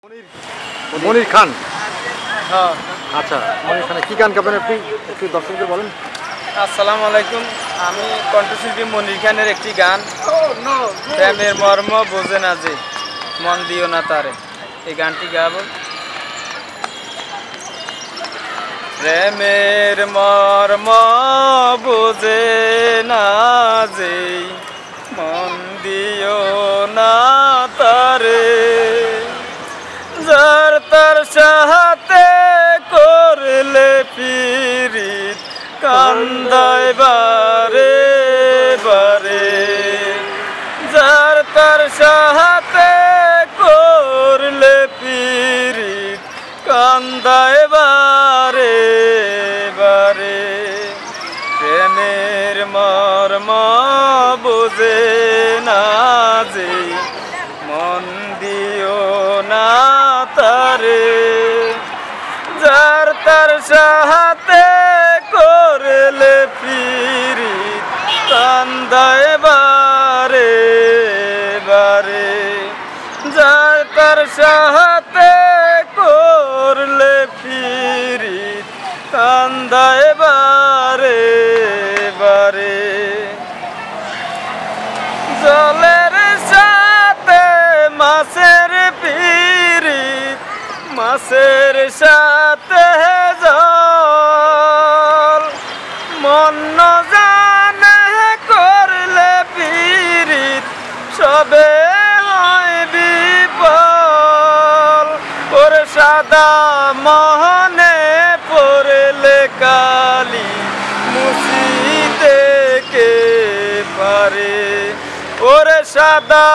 মনির খান। হ্যাঁ। আচ্ছা, মনির খানে কি গান গাবেন আপনি একটু দর্শকদের বলেন। আসসালামু আলাইকুম, আমি কণ্ঠশিল্পী মনির খানের একটি গান প্রেমের মর্ম বোঝে না যে মন দিও না তারে, এই গানটি গাব। প্রেমের মর্ম বোঝে না যে মন দিও না তারে, যার তার সাথে করলে পিরিত কান্দায় বারে বারে, যার তার সাথে করলে পিরিত কান্দায় বারে বারে। প্রেমের মর্ম বোঝে না যে মন দিও না তারে, যার তার সাথে করলে পিরিত কান্দায় বারে বারে, যার তার সাথে করলে পিরিত কান্দায় বারে বারে। জলের সাথে মাছের পিরিত, মাছের সাথে জল, মন জানে করলে পিরিত সবে হয় বিফল। ওরে সাদা মোহনে পড়লে কালি মুছিতে কে পারে, ওরে সাদা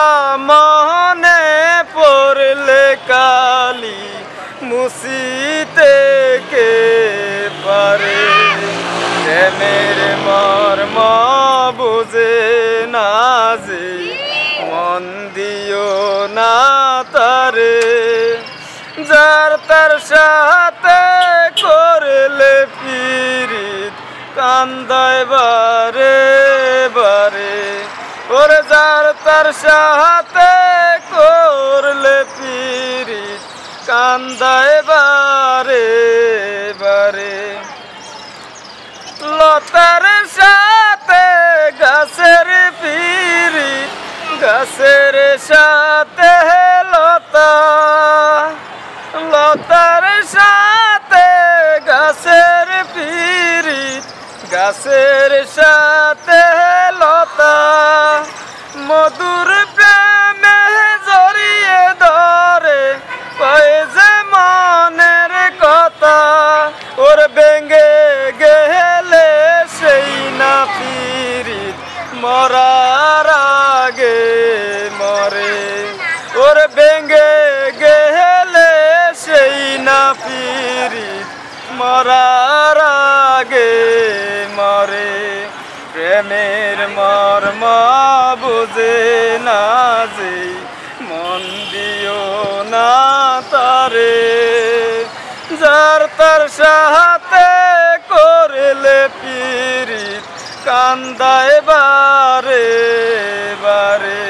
মোহনে পড়লে কালি মুছিতে কে পারে। প্রেমের মর্ম বুঝে না যে মন দিও না তারে, যার তার সাথে করলে পিরিত কান্দায় বারে বারে, ওরে যার তার সাথে করলে পিরিত কান্দায় বারে বারে। লতার সাথে গাছের পিরিত, গাছের সাথে লতা, লতার সাথে গাছের পিরিত, গাছের সাথে লতা। মধুর প্রেমে জড়িয়ে ধরে কয়ে যে মনের কথা, ওর বেঙ্গে গেলে সেই না পিরিত মরার আগে মরে, ওর বেঙ্গে গেলে সেই না পিরিত মরার আগে মরে। প্রেমের মর্ম বুঝে না যে মন দিও না তারে, যার তার সাথে করলে পিরিত কান্দায় বারে বারে,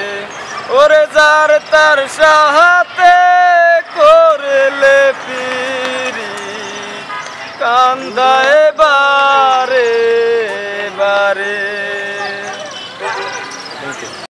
ওরে যার তার সাথে করলে পিরিত কান্দায়